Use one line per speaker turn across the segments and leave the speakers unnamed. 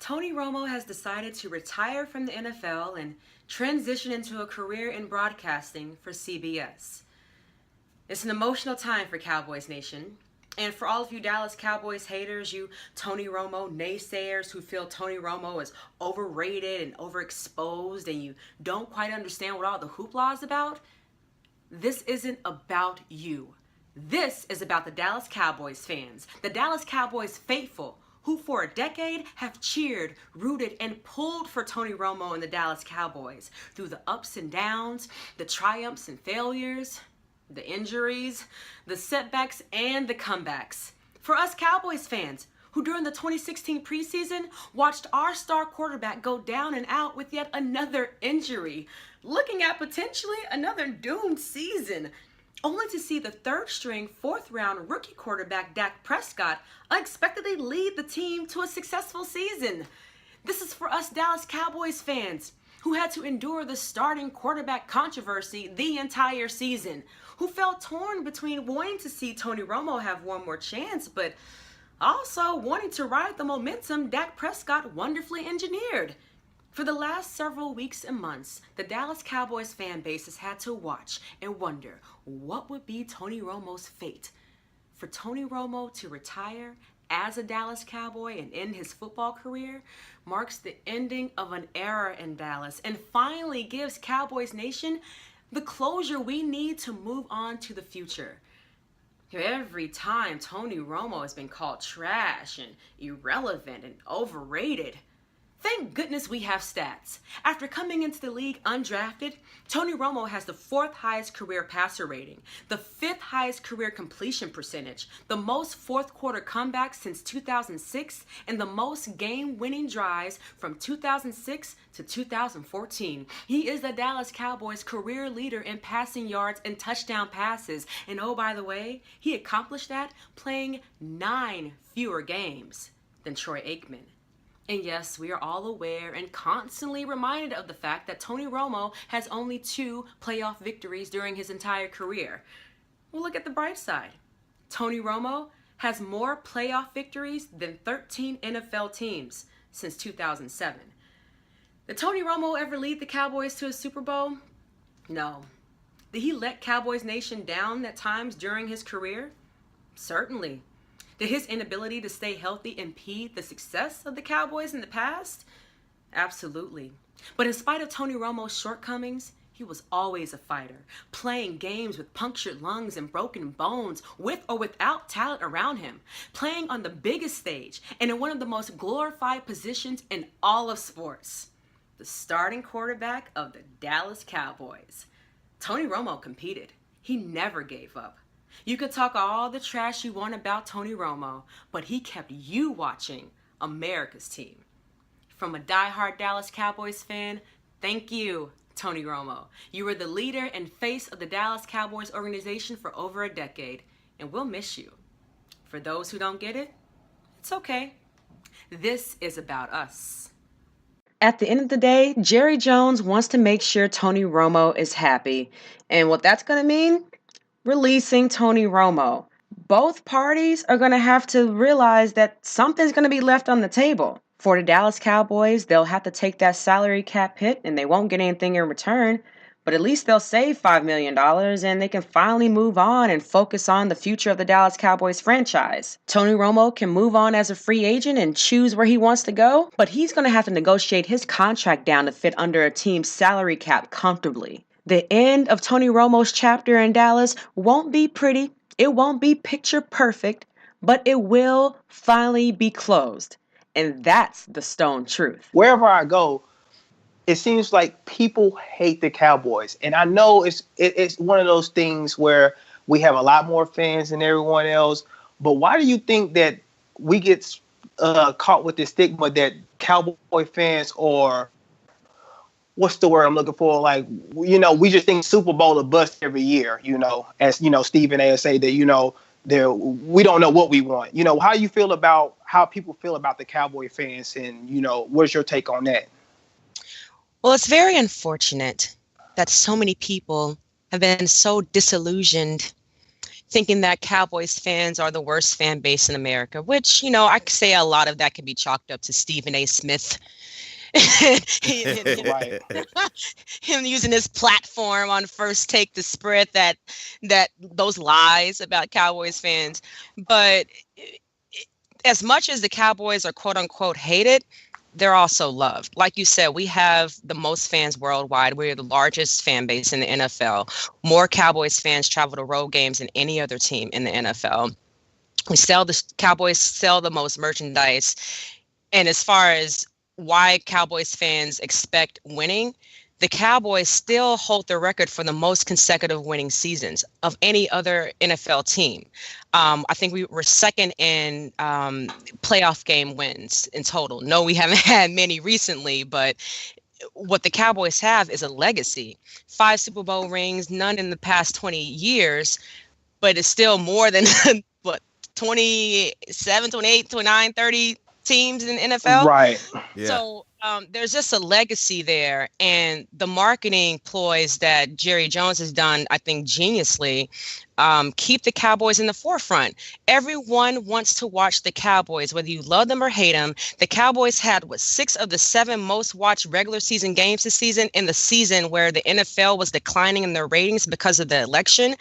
Tony Romo has decided to retire from the NFL and transition into a career in broadcasting for CBS. It's an emotional time for Cowboys Nation. And for all of you Dallas Cowboys haters, you Tony Romo naysayers who feel Tony Romo is overrated and overexposed and you don't quite understand what all the hoopla is about, this isn't about you. This is about the Dallas Cowboys fans, the Dallas Cowboys faithful, who for a decade have cheered, rooted, and pulled for Tony Romo and the Dallas Cowboys through the ups and downs, the triumphs and failures, the injuries, the setbacks, and the comebacks. For us Cowboys fans, who during the 2016 preseason watched our star quarterback go down and out with yet another injury, looking at potentially another doomed season, only to see the third-string, fourth-round rookie quarterback Dak Prescott unexpectedly lead the team to a successful season. This is for us Dallas Cowboys fans who had to endure the starting quarterback controversy the entire season, who felt torn between wanting to see Tony Romo have one more chance, but also wanting to ride the momentum Dak Prescott wonderfully engineered. For the last several weeks and months, the Dallas Cowboys fan base has had to watch and wonder what would be Tony Romo's fate. For Tony Romo to retire as a Dallas Cowboy and end his football career marks the ending of an era in Dallas and finally gives Cowboys Nation the closure we need to move on to the future. Every time Tony Romo has been called trash and irrelevant and overrated, thank goodness we have stats. After coming into the league undrafted, Tony Romo has the 4th highest career passer rating, the 5th highest career completion percentage, the most fourth quarter comebacks since 2006, and the most game-winning drives from 2006 to 2014. He is the Dallas Cowboys career leader in passing yards and touchdown passes. And oh, by the way, he accomplished that playing 9 fewer games than Troy Aikman. And yes, we are all aware and constantly reminded of the fact that Tony Romo has only 2 playoff victories during his entire career. Well, look at the bright side. Tony Romo has more playoff victories than 13 NFL teams since 2007. Did Tony Romo ever lead the Cowboys to a Super Bowl? No. Did he let Cowboys Nation down at times during his career? Certainly. Did his inability to stay healthy impede the success of the Cowboys in the past? Absolutely. But in spite of Tony Romo's shortcomings, he was always a fighter, playing games with punctured lungs and broken bones, with or without talent around him, playing on the biggest stage and in one of the most glorified positions in all of sports, the starting quarterback of the Dallas Cowboys. Tony Romo competed. He never gave up. You could talk all the trash you want about Tony Romo, but he kept you watching America's team. From a diehard Dallas Cowboys fan, thank you, Tony Romo. You were the leader and face of the Dallas Cowboys organization for over a decade, and we'll miss you. For those who don't get it, it's okay. This is about us. At the end of the day, Jerry Jones wants to make sure Tony Romo is happy. And what that's going to mean? Releasing Tony Romo. Both parties are going to have to realize that something's going to be left on the table. For the Dallas Cowboys, they'll have to take that salary cap hit and they won't get anything in return, but at least they'll save $5 million and they can finally move on and focus on the future of the Dallas Cowboys franchise. Tony Romo can move on as a free agent and choose where he wants to go, but he's going to have to negotiate his contract down to fit under a team's salary cap comfortably. The end of Tony Romo's chapter in Dallas won't be pretty, it won't be picture perfect, but it will finally be closed. And that's the stone truth.
Wherever I go, it seems like people hate the Cowboys. And I know it's one of those things where we have a lot more fans than everyone else. But why do you think that we get caught with this stigma that Cowboy fans are, what's the word I'm looking for? Like, we just think Super Bowl or bust every year, as, Stephen A. say that, we don't know what we want. How do you feel about how people feel about the Cowboy fans and, what's your take on that?
Well, it's very unfortunate that so many people have been so disillusioned, thinking that Cowboys fans are the worst fan base in America, which, I could say a lot of that can be chalked up to Stephen A. Smith.
Right.
Him using his platform on First Take to spread that those lies about Cowboys fans. But as much as the Cowboys are quote unquote hated, they're also loved. Like you said, we have the most fans worldwide. We're the largest fan base in the NFL. More Cowboys fans travel to road games than any other team in the NFL. Cowboys sell the most merchandise. And as far as why Cowboys fans expect winning, the Cowboys still hold the record for the most consecutive winning seasons of any other NFL team. I think we were second in playoff game wins in total. No, we haven't had many recently, but what the Cowboys have is a legacy. 5 Super Bowl rings, none in the past 20 years, but it's still more than, 27, 28, 29, 30 teams in the NFL.
Right.
Yeah.
So there's just a legacy there, and the marketing ploys that Jerry Jones has done, I think, geniusly, keep the Cowboys in the forefront. Everyone wants to watch the Cowboys, whether you love them or hate them. The Cowboys had 6 of the 7 most watched regular season games this season, in the season where the NFL was declining in their ratings because of the election.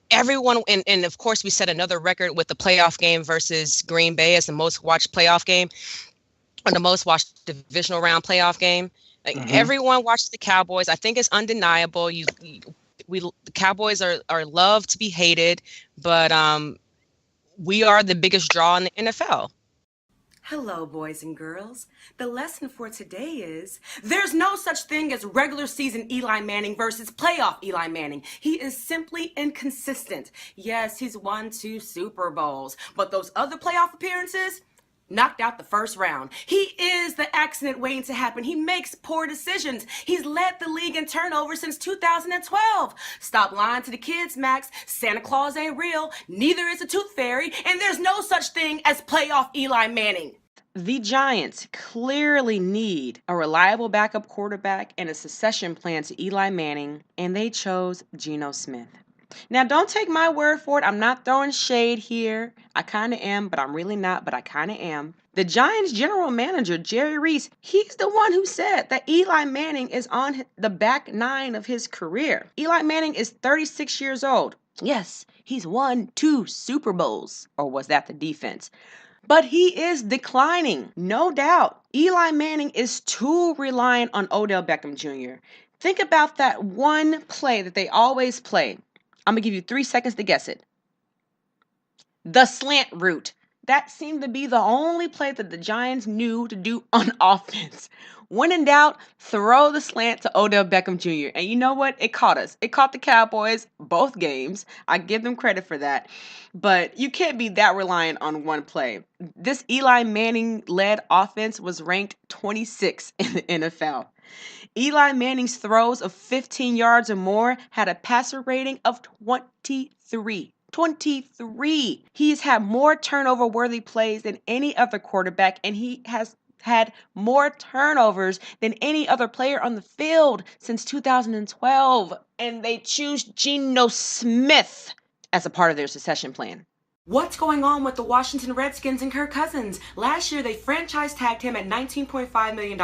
Everyone, and of course, we set another record with the playoff game versus Green Bay as the most watched playoff game, or the most watched divisional round playoff game. Everyone watched the Cowboys. I think it's undeniable. The Cowboys are loved to be hated, but we are the biggest draw in the NFL.
Hello, boys and girls. The lesson for today is there's no such thing as regular season Eli Manning versus playoff Eli Manning. He is simply inconsistent. Yes, he's won 2 Super Bowls, but those other playoff appearances, knocked out the first round. He is the accident waiting to happen. He makes poor decisions. He's led the league in turnovers since 2012. Stop lying to the kids, Max. Santa Claus ain't real. Neither is a tooth fairy. And there's no such thing as playoff Eli Manning. The Giants clearly need a reliable backup quarterback and a succession plan to Eli Manning, and they chose Geno Smith. Now, don't take my word for it. I'm not throwing shade here. I kind of am, but I'm really not, but I kind of am. The Giants general manager, Jerry Reese, he's the one who said that Eli Manning is on the back 9 of his career. Eli Manning is 36 years old. Yes, he's won 2 Super Bowls. Or was that the defense? But he is declining, no doubt. Eli Manning is too reliant on Odell Beckham Jr. Think about that one play that they always play. I'm going to give you 3 seconds to guess it. The slant route. That seemed to be the only play that the Giants knew to do on offense. When in doubt, throw the slant to Odell Beckham Jr. And you know what? It caught us. It caught the Cowboys both games. I give them credit for that. But you can't be that reliant on one play. This Eli Manning-led offense was ranked 26 in the NFL. Eli Manning's throws of 15 yards or more had a passer rating of 23. 23. He's had more turnover-worthy plays than any other quarterback, and he has had more turnovers than any other player on the field since 2012. And they choose Geno Smith as a part of their succession plan. What's going on with the Washington Redskins and Kirk Cousins? Last year, they franchise tagged him at $19.5 million.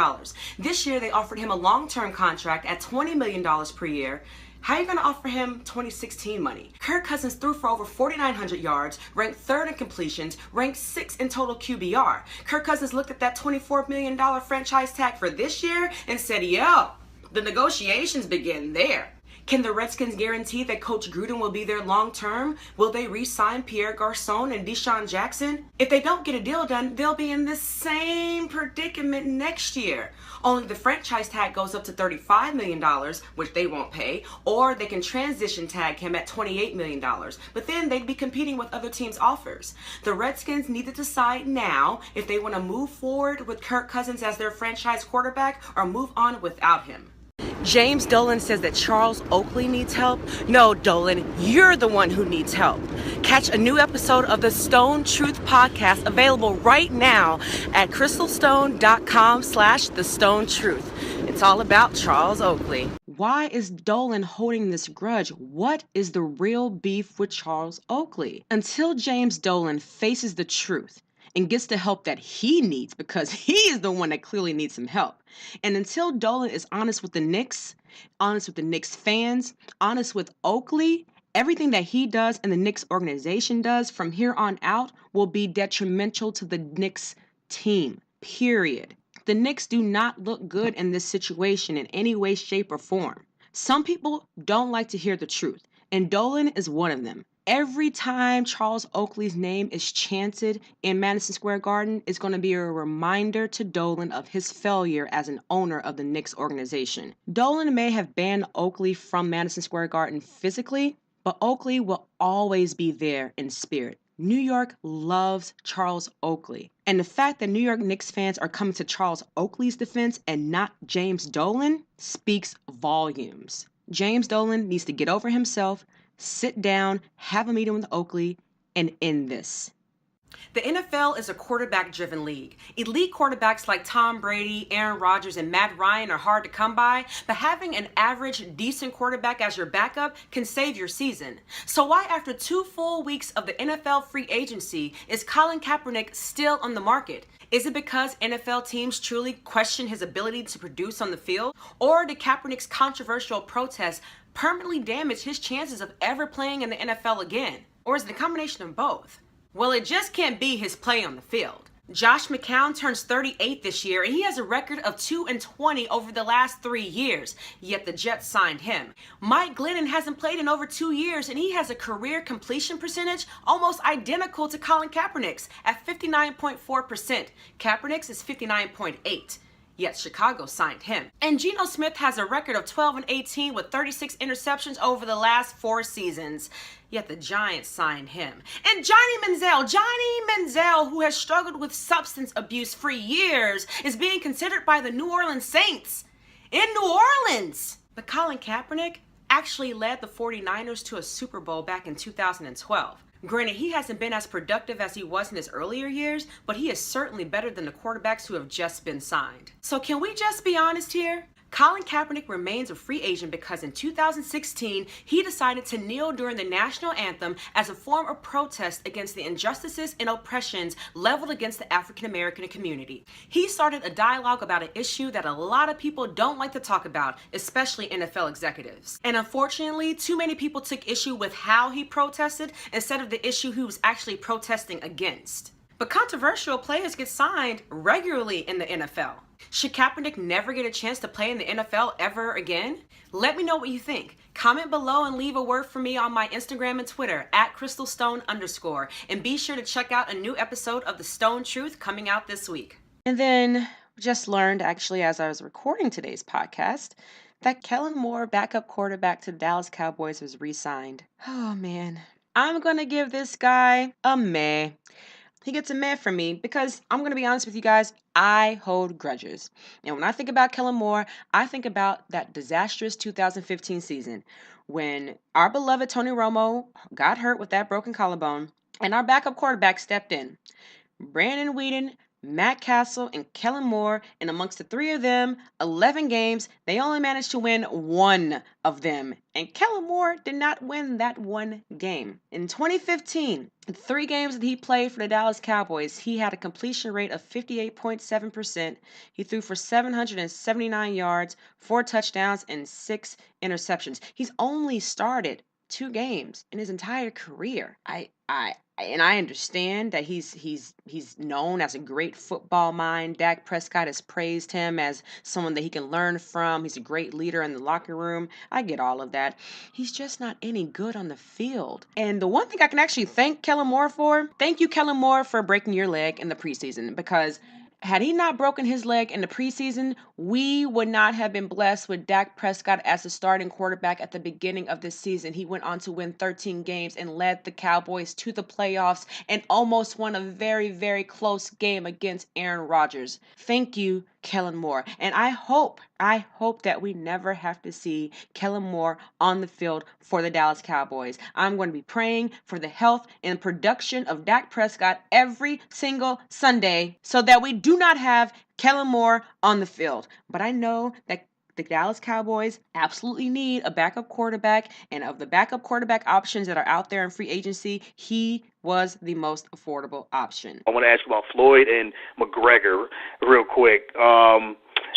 This year, they offered him a long-term contract at $20 million per year. How are you going to offer him 2016 money? Kirk Cousins threw for over 4,900 yards, ranked 3rd in completions, ranked 6th in total QBR. Kirk Cousins looked at that $24 million franchise tag for this year and said, yo, the negotiations begin there. Can the Redskins guarantee that Coach Gruden will be there long term? Will they re-sign Pierre Garçon and Deshaun Jackson? If they don't get a deal done, they'll be in this same predicament next year. Only the franchise tag goes up to $35 million, which they won't pay, or they can transition tag him at $28 million. But then they'd be competing with other teams' offers. The Redskins need to decide now if they want to move forward with Kirk Cousins as their franchise quarterback or move on without him. James Dolan says that Charles Oakley needs help. No, Dolan, you're the one who needs help. Catch a new episode of the Stone Truth podcast available right now at crystalstone.com/thestonetruth. It's all about Charles Oakley. Why is Dolan holding this grudge? What is the real beef with Charles Oakley? Until James Dolan faces the truth and gets the help that he needs, because he is the one that clearly needs some help. And until Dolan is honest with the Knicks fans, honest with Oakley, everything that he does and the Knicks organization does from here on out will be detrimental to the Knicks team, period. The Knicks do not look good in this situation in any way, shape, or form. Some people don't like to hear the truth, and Dolan is one of them. Every time Charles Oakley's name is chanted in Madison Square Garden, it's going to be a reminder to Dolan of his failure as an owner of the Knicks organization. Dolan may have banned Oakley from Madison Square Garden physically, but Oakley will always be there in spirit. New York loves Charles Oakley. And the fact that New York Knicks fans are coming to Charles Oakley's defense and not James Dolan speaks volumes. James Dolan needs to get over himself, sit down, have a meeting with Oakley, and end this. The NFL is a quarterback-driven league. Elite quarterbacks like Tom Brady, Aaron Rodgers, and Matt Ryan are hard to come by, but having an average, decent quarterback as your backup can save your season. So why, after 2 full weeks of the NFL free agency, is Colin Kaepernick still on the market? Is it because NFL teams truly question his ability to produce on the field? Or did Kaepernick's controversial protest permanently damage his chances of ever playing in the NFL again? Or is it a combination of both? Well, it just can't be his play on the field. Josh McCown turns 38 this year, and he has a record of 2-20 over the last 3 years, yet the Jets signed him. Mike Glennon hasn't played in over 2 years, and he has a career completion percentage almost identical to Colin Kaepernick's at 59.4%. Kaepernick's is 59.8%. Yet Chicago signed him. And Geno Smith has a record of 12-18 with 36 interceptions over the last 4 seasons. Yet the Giants signed him. And Johnny Manziel, who has struggled with substance abuse for years, is being considered by the New Orleans Saints in New Orleans. But Colin Kaepernick actually led the 49ers to a Super Bowl back in 2012. Granted, he hasn't been as productive as he was in his earlier years, but he is certainly better than the quarterbacks who have just been signed. So can we just be honest here? Colin Kaepernick remains a free agent because in 2016, he decided to kneel during the national anthem as a form of protest against the injustices and oppressions leveled against the African American community. He started a dialogue about an issue that a lot of people don't like to talk about, especially NFL executives. And unfortunately, too many people took issue with how he protested instead of the issue he was actually protesting against. But controversial players get signed regularly in the NFL. Should Kaepernick never get a chance to play in the NFL ever again? Let me know what you think. Comment below and leave a word for me on my Instagram and Twitter at @CrystalStone_. And be sure to check out a new episode of The Stone Truth coming out this week. And then just learned, actually, as I was recording today's podcast, that Kellen Moore, backup quarterback to the Dallas Cowboys, was re-signed. Oh, man. I'm going to give this guy a meh. He gets a meh from me because I'm going to be honest with you guys, I hold grudges. And when I think about Kellen Moore, I think about that disastrous 2015 season when our beloved Tony Romo got hurt with that broken collarbone and our backup quarterback stepped in. Brandon Weeden, Matt Castle, and Kellen Moore, and amongst the 3 of them, 11 games, they only managed to win 1 of them. And Kellen Moore did not win that 1 game. In 2015, in 3 games that he played for the Dallas Cowboys, he had a completion rate of 58.7%. He threw for 779 yards, 4 touchdowns, and 6 interceptions. He's only started 2 games in his entire career. I understand that he's known as a great football mind. Dak Prescott has praised him as someone that he can learn from. He's a great leader in the locker room. I get all of that. He's just not any good on the field. And the one thing I can actually thank Kellen Moore for, thank you, Kellen Moore, for breaking your leg in the preseason, because had he not broken his leg in the preseason, we would not have been blessed with Dak Prescott as the starting quarterback at the beginning of this season. He went on to win 13 games and led the Cowboys to the playoffs and almost won a very, very close game against Aaron Rodgers. Thank you, Kellen Moore. And I hope that we never have to see Kellen Moore on the field for the Dallas Cowboys. I'm going to be praying for the health and production of Dak Prescott every single Sunday so that we do not have Kellen Moore on the field. But I know that The Dallas Cowboys absolutely need a backup quarterback, and of the backup quarterback options that are out there in free agency, he was the most affordable option.
I want to ask you about Floyd and McGregor real quick.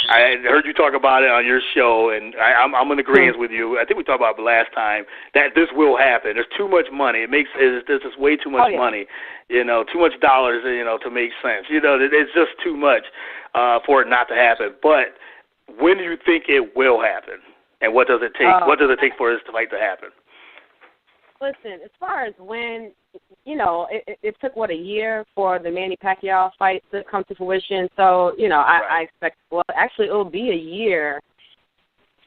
I heard you talk about it on your show, and I'm in agreement with you. I think we talked about it last time that this will happen. There's too much money. There's just way too much money, too much dollars, to make sense. It's just too much for it not to happen. But when do you think it will happen, and what does it take? What does it take for this fight to happen?
Listen, as far as when, it took, a year for the Manny Pacquiao fight to come to fruition. So, I expect, actually it'll be a year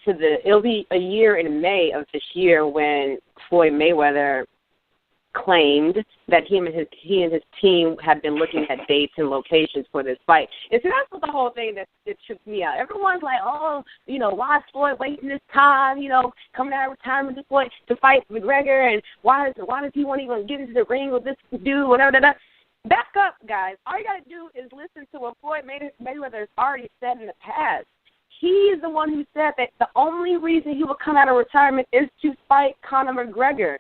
in May of this year when Floyd Mayweather claimed that he and his team had been looking at dates and locations for this fight. And so that's what the whole thing that trips me out. Everyone's like, why is Floyd waiting this time, coming out of retirement to fight McGregor, and why does he want to even get into the ring with this dude, whatever. Back up, guys. All you got to do is listen to what Floyd Mayweather has already said in the past. He's the one who said that the only reason he will come out of retirement is to fight Conor McGregor.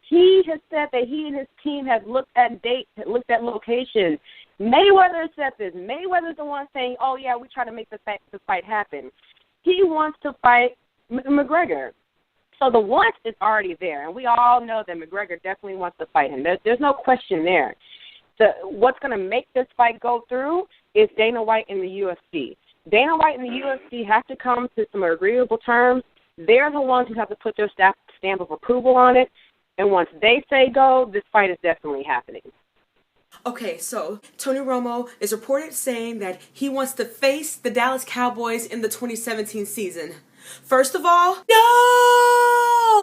He has said that he and his team have looked at dates, looked at locations. Mayweather said this. Mayweather's the one saying, we try to make the fight happen. He wants to fight McGregor. So the want is already there, and we all know that McGregor definitely wants to fight him. There's no question there. What's going to make this fight go through is Dana White and the UFC. Dana White and the UFC have to come to some agreeable terms. They're the ones who have to put their stamp of approval on it. And once they say go, this fight is definitely happening.
Okay, so Tony Romo is reported saying that he wants to face the Dallas Cowboys in the 2017 season. First of all, no!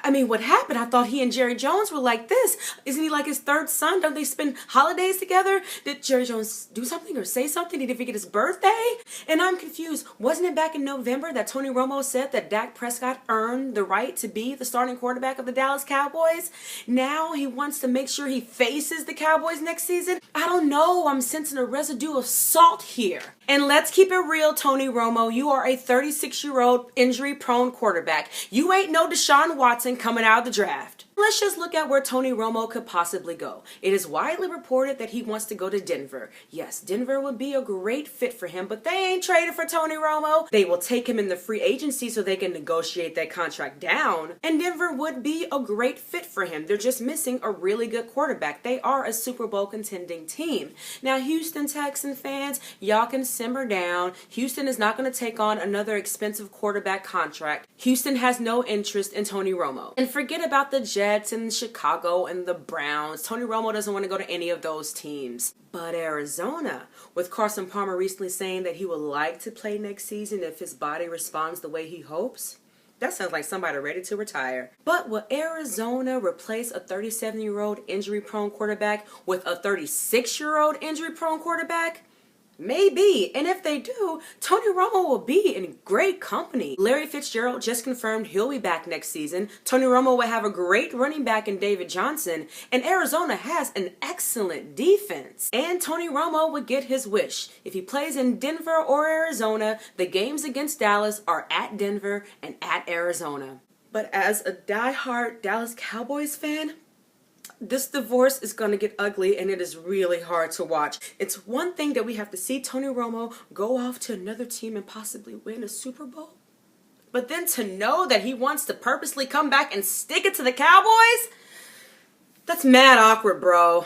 I mean, what happened? I thought he and Jerry Jones were like this. Isn't he like his third son? Don't they spend holidays together? Did Jerry Jones do something or say something? Did he forget his birthday? And I'm confused. Wasn't it back in November that Tony Romo said that Dak Prescott earned the right to be the starting quarterback of the Dallas Cowboys? Now he wants to make sure he faces the Cowboys next season? I don't know. I'm sensing a residue of salt here. And let's keep it real, Tony Romo. You are a 36-year-old injury-prone quarterback. You ain't no Deshaun Watson coming out of the draft. Let's just look at where Tony Romo could possibly go. It is widely reported that he wants to go to Denver. Yes, Denver would be a great fit for him, but they ain't traded for Tony Romo. They will take him in the free agency so they can negotiate that contract down. And Denver would be a great fit for him. They're just missing a really good quarterback. They are a Super Bowl contending team. Now, Houston Texan fans, y'all can simmer down. Houston is not going to take on another expensive quarterback contract. Houston has no interest in Tony Romo. And forget about the Jets and Chicago and the Browns. Tony Romo doesn't want to go to any of those teams. But Arizona, with Carson Palmer recently saying that he would like to play next season if his body responds the way he hopes, that sounds like somebody ready to retire. But will Arizona replace a 37-year-old injury-prone quarterback with a 36-year-old injury-prone quarterback? Maybe. And if they do, Tony Romo will be in great company. Larry Fitzgerald just confirmed he'll be back next season. Tony Romo will have a great running back in David Johnson. And Arizona has an excellent defense. And Tony Romo would get his wish. If he plays in Denver or Arizona, the games against Dallas are at Denver and at Arizona. But as a diehard Dallas Cowboys fan, this divorce is going to get ugly, and it is really hard to watch. It's one thing that we have to see Tony Romo go off to another team and possibly win a Super Bowl. But then to know that he wants to purposely come back and stick it to the Cowboys? That's mad awkward, bro.